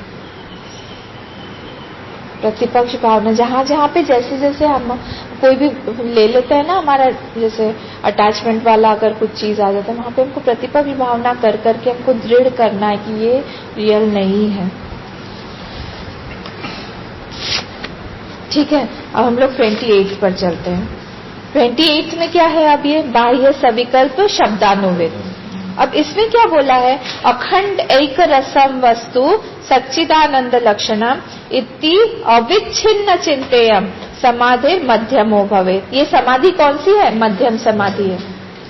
प्रतिपक्ष भावना जहां जहां पे जैसे जैसे हम कोई भी ले लेते हैं ना, हमारा जैसे अटैचमेंट वाला अगर कुछ चीज आ जाता है, वहां पे हमको प्रतिपक्ष भावना कर करके हमको दृढ़ करना है कि ये रियल नहीं है। ठीक है, अब हम लोग 28 पर चलते हैं। 28 में क्या है? अब ये बाह्य सविकल्प शब्दानुविद। अब इसमें क्या बोला है? अखंड एक रसम वस्तु सच्चिदानंद लक्षणम इति अविच्छिन्न चिंतेयम समाधि मध्यमो भवेत्। ये समाधि कौन सी है? मध्यम समाधि है।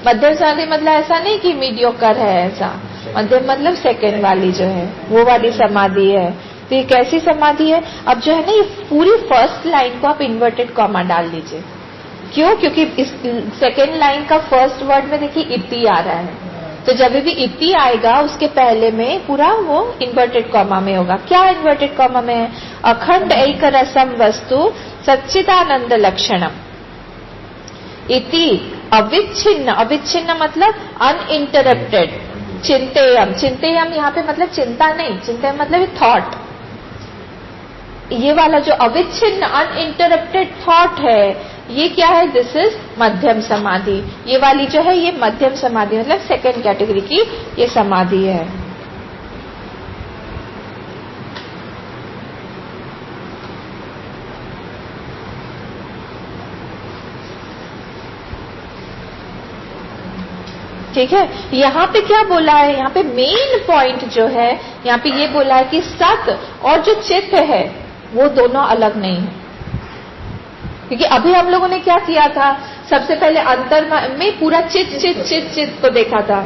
मध्यम समाधि मतलब ऐसा नहीं कि मीडियोकर है, ऐसा मध्यम मतलब सेकंड वाली जो है वो वाली समाधि है। तो ये कैसी समाधि है? अब जो है ना, ये पूरी फर्स्ट लाइन को आप इन्वर्टेड कॉमा डाल लीजिए। क्यों? क्योंकि इस सेकेंड लाइन का फर्स्ट वर्ड में देखिए इति आ रहा है, तो जब भी इति आएगा उसके पहले में पूरा वो इन्वर्टेड कॉमा में होगा। क्या इन्वर्टेड कॉमा में है? अखंड एक रसम वस्तु सच्चिदानंद लक्षणम इति अविच्छिन्न, अविच्छिन्न मतलब अनइंटरप्टेड, चिंतेयम। चिंतेयम यहाँ पे मतलब चिंता नहीं, चिंतेयम मतलब थॉट। ये वाला जो अविच्छिन्न अनइंटरप्टेड थॉट है, ये क्या है? दिस इज मध्यम समाधि। ये वाली जो है ये मध्यम समाधि मतलब सेकेंड कैटेगरी की ये समाधि है। ठीक है, यहाँ पे क्या बोला है? यहाँ पे मेन पॉइंट जो है, यहाँ पे ये बोला है कि सत और जो चित्त है वो दोनों अलग नहीं है। क्योंकि अभी हम लोगों ने क्या किया था? सबसे पहले अंतर में पूरा चित्त चित्त चित्त चित्त को देखा था,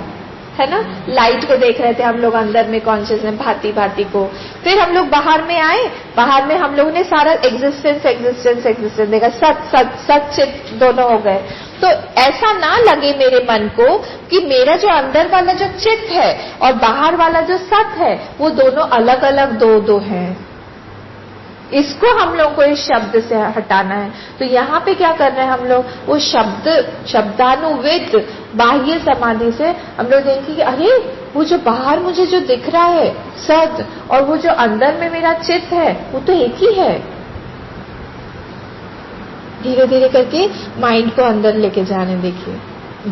है ना? लाइट को देख रहे थे हम लोग अंदर में, कॉन्शियसनेस भांति भांति को। फिर हम लोग बाहर में आए, बाहर में हम लोगों ने सारा एग्जिस्टेंस एग्जिस्टेंस एग्जिस्टेंस देखा, सत सत सत चित्त दोनों हो गए। तो ऐसा ना लगे मेरे मन को कि मेरा जो अंदर वाला जो चित्त है और बाहर वाला जो सत है वो दोनों अलग अलग दो हैं। इसको हम लोग को इस शब्द से हटाना है। तो यहाँ पे क्या कर रहे हैं हम लोग? वो शब्दानुविद बाह्य समाधि से हम लोग देखेंगे कि अरे वो जो बाहर मुझे जो दिख रहा है सत, और वो जो अंदर में मेरा चित्त है वो तो एक ही है। धीरे धीरे करके माइंड को अंदर लेके जाने देखिए।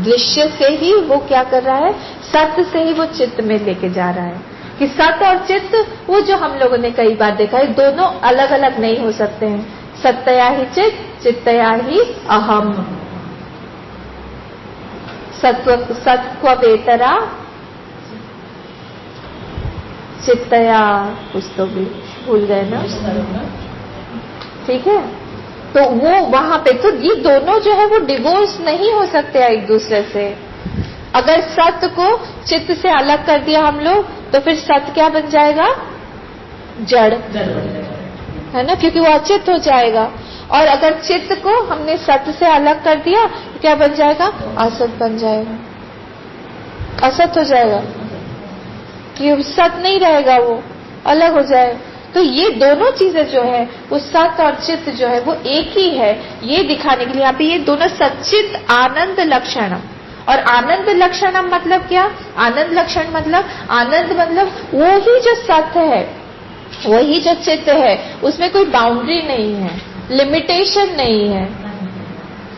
दृश्य से ही वो क्या कर रहा है? सत्य से ही वो चित्त में लेके जा रहा है कि सत्य और चित्त वो जो हम लोगों ने कई बार देखा है, दोनों अलग अलग नहीं हो सकते हैं। सत्तया ही चित्त, चित्तया ही अहम। सत्त्वेतरा चित्तया, कुछ तो भी भूल गए ना, ठीक है। तो वो वहां पे तो ये दोनों जो है वो डिवोर्स नहीं हो सकते एक दूसरे से। अगर सत्य को चित्त से अलग कर दिया हम लोग तो फिर सत्य क्या बन जाएगा? जड़, है ना? क्योंकि वो अचित्त हो जाएगा। और अगर चित्त को हमने सत्य से अलग कर दिया तो क्या बन जाएगा? असत बन जाएगा, असत हो जाएगा। ये सत्य नहीं रहेगा, वो अलग हो जाएगा। तो ये दोनों चीजें जो है वो सत्य और चित्त जो है वो एक ही है, ये दिखाने के लिए यहाँ पे ये दोनों सच्चित आनंद लक्षणम। और आनंद लक्षणम मतलब क्या? आनंद लक्षण मतलब, आनंद मतलब वो ही जो सत्य है, वही जो चित्त है, उसमें कोई बाउंड्री नहीं है, लिमिटेशन नहीं है।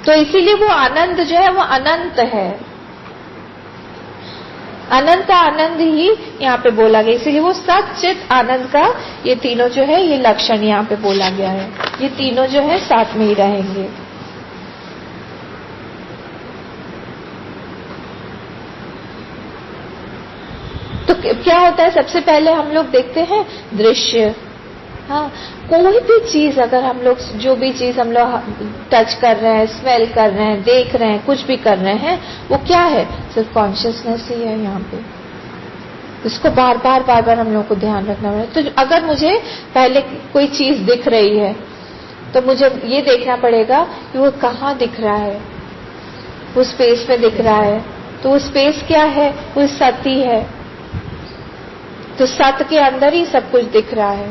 तो इसीलिए वो आनंद जो है वो अनंत है। अनंत आनंद ही यहाँ पे बोला गया, इसीलिए वो सत चित आनंद का ये तीनों जो है ये लक्षण यहाँ पे बोला गया है। ये तीनों जो है साथ में ही रहेंगे। तो क्या होता है? सबसे पहले हम लोग देखते हैं दृश्य। हाँ, कोई भी चीज अगर हम लोग, जो भी चीज हम लोग टच कर रहे हैं, स्मेल कर रहे हैं, देख रहे हैं, कुछ भी कर रहे हैं, वो क्या है? सिर्फ कॉन्शियसनेस ही है यहाँ पे। इसको बार बार हम लोग को ध्यान रखना पड़ेगा। तो अगर मुझे पहले कोई चीज दिख रही है तो मुझे ये देखना पड़ेगा कि वो कहाँ दिख रहा है, वो स्पेस में दिख रहा तो वो स्पेस क्या है? वो सत ही है। तो सत के अंदर ही सब कुछ दिख रहा है,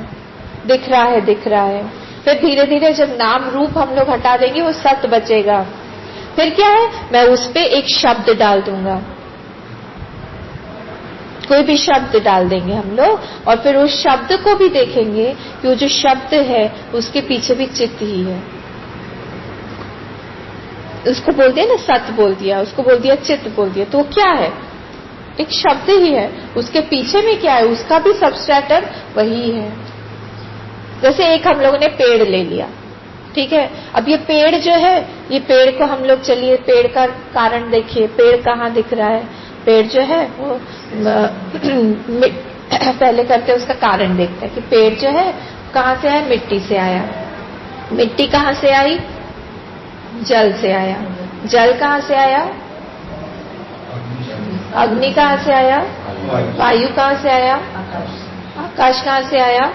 दिख रहा है, दिख रहा है। फिर धीरे धीरे जब नाम रूप हम लोग हटा देंगे वो सत बचेगा। फिर क्या है? मैं उस पे एक शब्द डाल दूंगा, कोई भी शब्द डाल देंगे हम लोग, और फिर उस शब्द को भी देखेंगे कि वो जो शब्द है उसके पीछे भी चित्त ही है। उसको बोल दिया ना, सत बोल दिया, उसको बोल दिया चित्त बोल दिया, तो वो क्या है? एक शब्द ही है। उसके पीछे में क्या है? उसका भी सबस्ट्रेटम वही है। जैसे एक हम लोगों ने पेड़ ले लिया, ठीक है। अब ये पेड़ जो है, ये पेड़ को हम लोग, चलिए पेड़ का कारण देखिए, पेड़ कहाँ दिख रहा है? पेड़ जो है वो पहले करते उसका कारण देखते हैं कि पेड़ जो है कहाँ से आया? मिट्टी से आया। मिट्टी कहाँ से आई? जल से आया। जल कहाँ से आया? अग्नि कहाँ से आया? वायु कहाँ से आया? आकाश कहाँ से आया?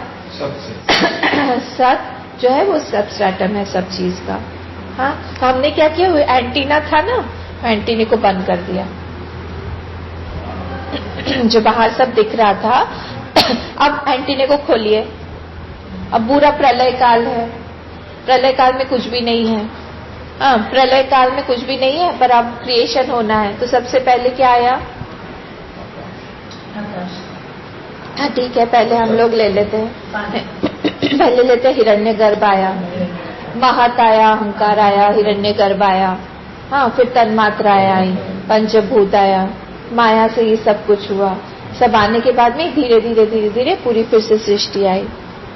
सत जो है वो सबस्ट्रेटम है सब चीज का। हाँ, तो हमने क्या किया? वो एंटीना था ना, एंटीने को बंद कर दिया। जो बाहर सब दिख रहा था, अब एंटीने को खोलिए। अब पूरा प्रलय काल है, प्रलय काल में कुछ भी नहीं है। हाँ, प्रलय काल में कुछ भी नहीं है, पर अब क्रिएशन होना है। तो सबसे पहले क्या आया? हाँ ठीक है, पहले हम लोग ले लेते हैं, पहले लेते हैं हिरण्यगर्भ आया, महत आया, अहंकार आया, हिरण्यगर्भ आया। हाँ, फिर तन्मात्रा आई, पंचभूत आया, माया से ये सब कुछ हुआ। सब आने के बाद में धीरे धीरे धीरे धीरे पूरी फिर से सृष्टि आई।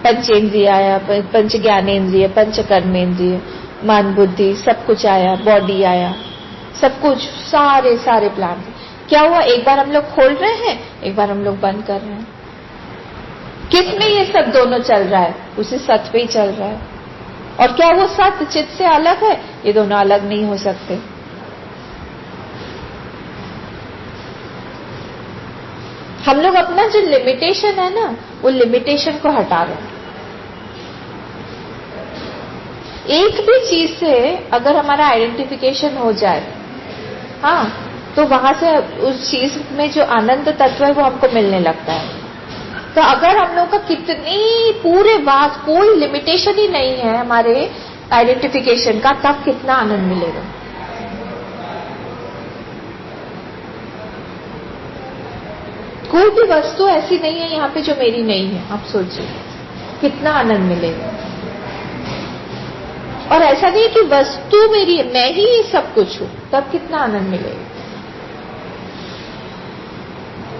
पंचेंद्रिय आया, पंच ज्ञानेन्द्रिय, पंच कर्मेंद्रिय, मन बुद्धि, सब कुछ आया, बॉडी आया, सब कुछ, सारे सारे प्लान। क्या हुआ? एक बार हम लोग खोल रहे हैं, एक बार हम लोग बंद कर रहे हैं। किस में ये सब दोनों चल रहा है? उसी सत पे ही चल रहा है। और क्या वो सत चित्त से अलग है? ये दोनों अलग नहीं हो सकते। हम लोग अपना जो लिमिटेशन है ना, वो लिमिटेशन को हटा रहे हैं। एक भी चीज से अगर हमारा आइडेंटिफिकेशन हो जाए, हाँ, तो वहां से उस चीज में जो आनंद तत्व है वो हमको मिलने लगता है। तो अगर हम लोग का कितनी पूरे बात, कोई लिमिटेशन ही नहीं है हमारे आइडेंटिफिकेशन का, तब कितना आनंद मिलेगा। कोई भी वस्तु ऐसी नहीं है यहाँ पे जो मेरी नहीं है। आप सोचिए कितना आनंद मिलेगा। और ऐसा नहीं कि वस्तु मेरी है, मैं ही सब कुछ हूं, तब कितना आनंद मिलेगा।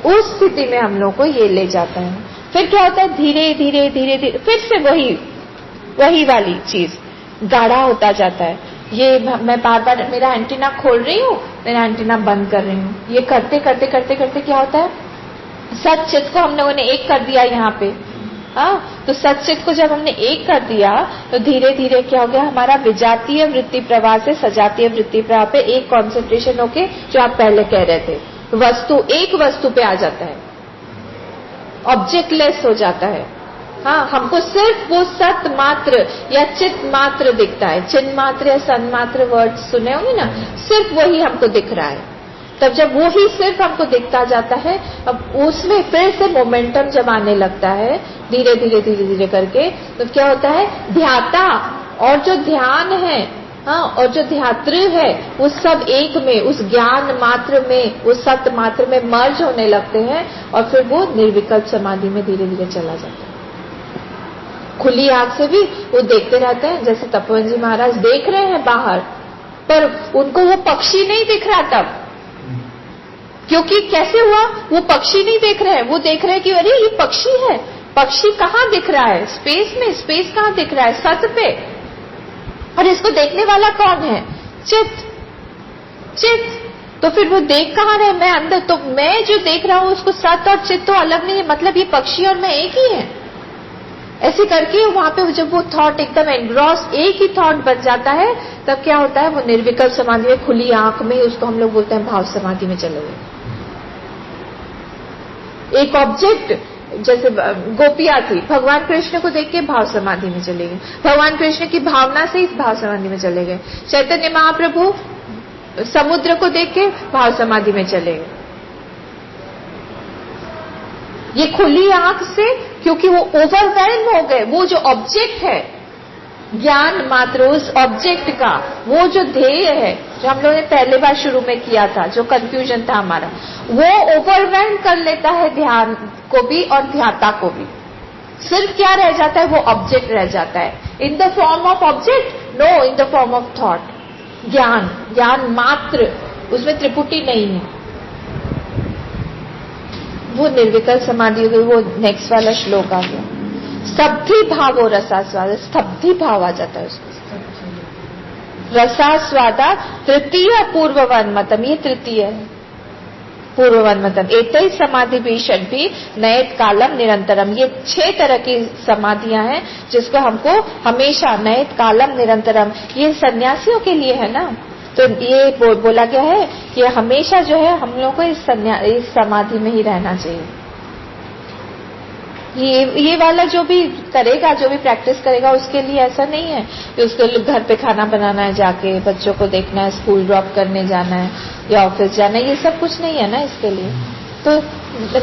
उस स्थिति में हम लोग को ये ले जाता है। फिर क्या होता है? धीरे धीरे धीरे धीरे फिर से वही वाली चीज गाढ़ा होता जाता है। ये मैं बार बार मेरा एंटीना खोल रही हूँ, मेरा एंटीना बंद कर रही हूँ। ये करते करते करते करते क्या होता है? सच्चित को हम लोगों ने एक कर दिया यहाँ पे। हाँ, तो सच्चित को जब हमने एक कर दिया तो धीरे धीरे क्या हो गया? हमारा विजातीय वृत्ति प्रवाह से सजातीय वृत्ति प्रवाह पे एक कॉन्सेंट्रेशन होके, जो आप पहले कह रहे थे, वस्तु एक वस्तु पे आ जाता है, ऑब्जेक्टलेस हो जाता है। हाँ, हमको सिर्फ वो सत मात्र या चित मात्र दिखता है। चिन्ह मात्र या सन मात्र वर्ड सुने होंगे ना, सिर्फ वही हमको दिख रहा है। तब जब वो ही सिर्फ हमको दिखता जाता है, अब उसमें फिर से मोमेंटम जब आने लगता है धीरे धीरे धीरे धीरे करके, तो क्या होता है? ध्याता और जो ध्यान है, हाँ, और जो ध्यातृ है, वो सब एक में, उस ज्ञान मात्र में, उस सत्य मात्र में मर्ज होने लगते हैं, और फिर वो निर्विकल्प समाधि में धीरे धीरे चला जाता है। खुली आंख से भी वो देखते रहते हैं। जैसे तपोवन जी महाराज देख रहे हैं बाहर, पर उनको वो पक्षी नहीं दिख रहा तब, क्योंकि कैसे हुआ? वो पक्षी नहीं देख रहे हैं, वो देख रहे हैं कि अरे ये पक्षी है। पक्षी कहाँ दिख रहा है? स्पेस में। स्पेस कहाँ दिख रहा है? सत पे। और इसको देखने वाला कौन है? चित्त। चित्त। तो फिर वो देख कहाँ रहे? मैं अंदर। तो मैं जो देख रहा हूँ उसको सत और चित्त तो अलग नहीं है, मतलब ये पक्षी और मैं एक ही है। ऐसे करके वहां पे जब वो थॉट एकदम एनग्रॉस, एक ही थॉट बच जाता है, तब क्या होता है? वो निर्विकल्प समाधि में, खुली आंख में, उसको हम लोग बोलते हैं भाव समाधि में चले गए। एक ऑब्जेक्ट, जैसे गोपियां थी, भगवान कृष्ण को देख के भाव समाधि में चले गए, भगवान कृष्ण की भावना से इस भाव समाधि में चले गए। चैतन्य महाप्रभु समुद्र को देख के भाव समाधि में चले गए। ये खुली आंख से, क्योंकि वो ओवरवेल्म हो गए। वो जो ऑब्जेक्ट है, ज्ञान मात्र उस ऑब्जेक्ट का, वो जो ध्येय है, जो हम लोगों ने पहले बार शुरू में किया था, जो कंफ्यूजन था हमारा, वो ओवरवेल्म कर लेता है ध्यान को भी और ध्याता को भी। सिर्फ क्या रह जाता है, वो ऑब्जेक्ट रह जाता है। In the form of object, no, in the form of thought. ज्ञान, ज्ञान मात्र, उसमें त्रिपुटी नहीं है। वो निर्विकल्प समाधि हो गई। वो नेक्स्ट वाला श्लोक आ गया, स्तब्धि भावो रसास्वाद, स्तब्धि भाव आ जाता है उसको। रसास्वादा तृतीय पूर्ववन्मतम, ये तृतीय है पूर्ववन्मतम। एतै समाधि भी षड्भी नयत कालम निरंतरम, ये 6 तरह की समाधियां हैं जिसको हमको हमेशा नयत कालम निरंतरम, ये सन्यासियों के लिए है ना। तो ये बोला गया है कि हमेशा जो है हम लोग को इस समाधि में ही रहना चाहिए। ये वाला जो भी करेगा, जो भी प्रैक्टिस करेगा, उसके लिए ऐसा नहीं है कि उसको घर पे खाना बनाना है, जाके बच्चों को देखना है, स्कूल ड्रॉप करने जाना है या ऑफिस जाना है, ये सब कुछ नहीं है ना इसके लिए। तो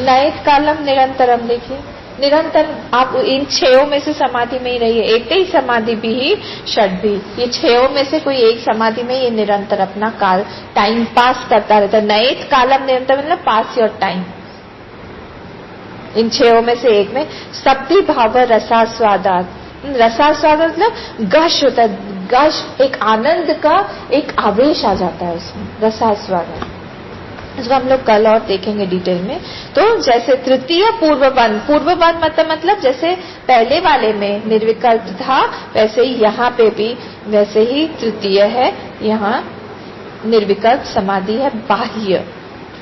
नयत कालम निरंतरम, देखिए निरंतर आप इन 6 में से समाधि में ही रहिए। एक ही समाधि भी ही षड्भी, ये 6 में से कोई एक समाधि में ये निरंतर अपना काल टाइम पास करता रहता है। नयत कालम निरंतर मतलब पास योर टाइम, इन 6 में से एक में। स्तब्धि भाव रसास्वादात, रसास्वाद मतलब गश होता है, गश एक आनंद का एक आवेश आ जाता है उसमें, रसास्वाद। इसको हम लोग कल और देखेंगे डिटेल में। तो जैसे तृतीय पूर्ववन मतलब जैसे पहले वाले में निर्विकल्प था, वैसे ही यहाँ पे भी वैसे ही तृतीय है, यहाँ निर्विकल्प समाधि है बाह्य।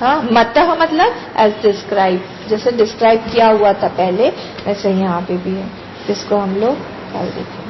हाँ, मतः मतलब एज डिस्क्राइब, जैसे डिस्क्राइब किया हुआ था पहले, वैसे यहाँ पे भी है, जिसको हम लोग कल देखेंगे।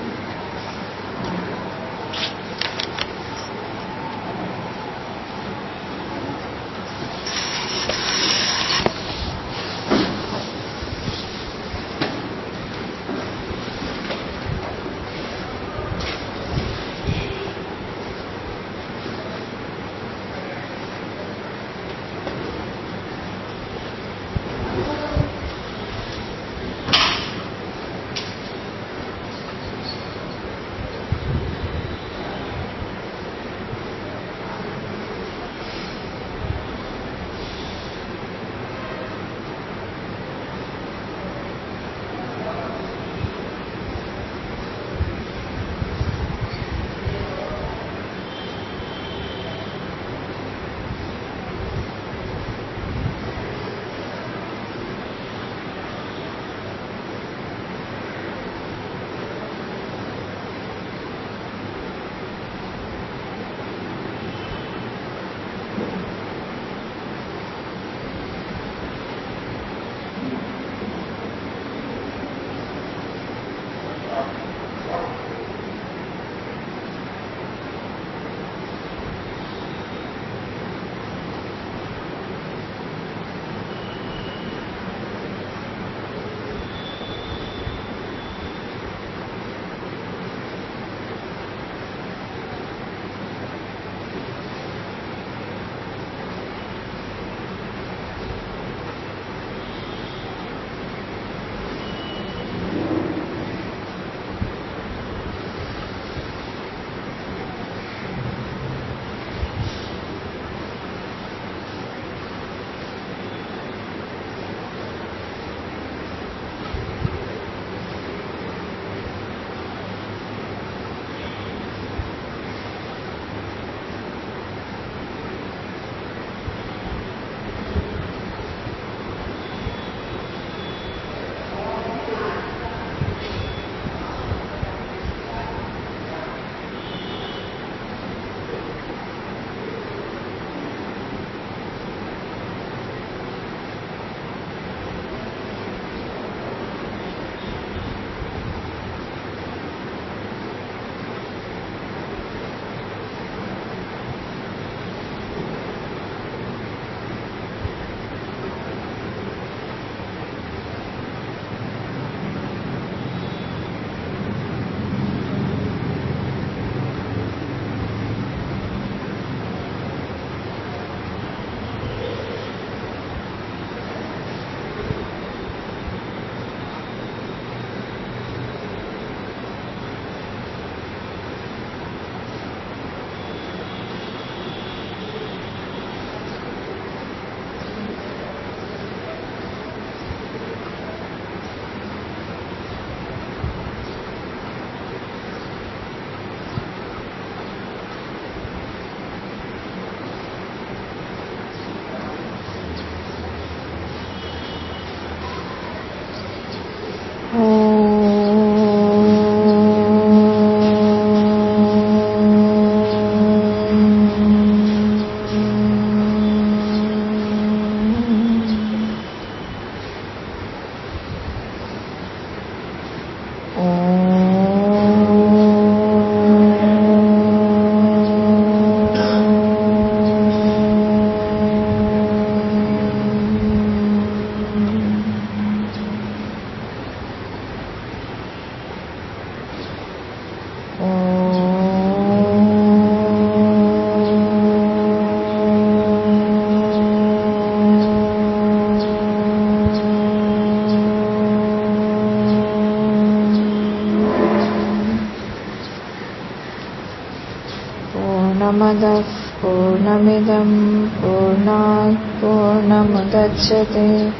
पूर्णमदः पूर्णमिदं पूर्णात् पूर्णमुदच्यते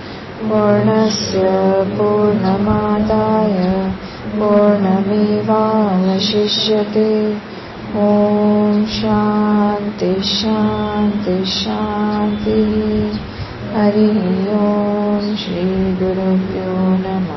पूर्णस्य पूर्णमादाय पूर्णमेवावशिष्यते। ॐ शान्ति शान्ति शान्तिः। हरि ओम। श्री गुरुभ्यो नमः।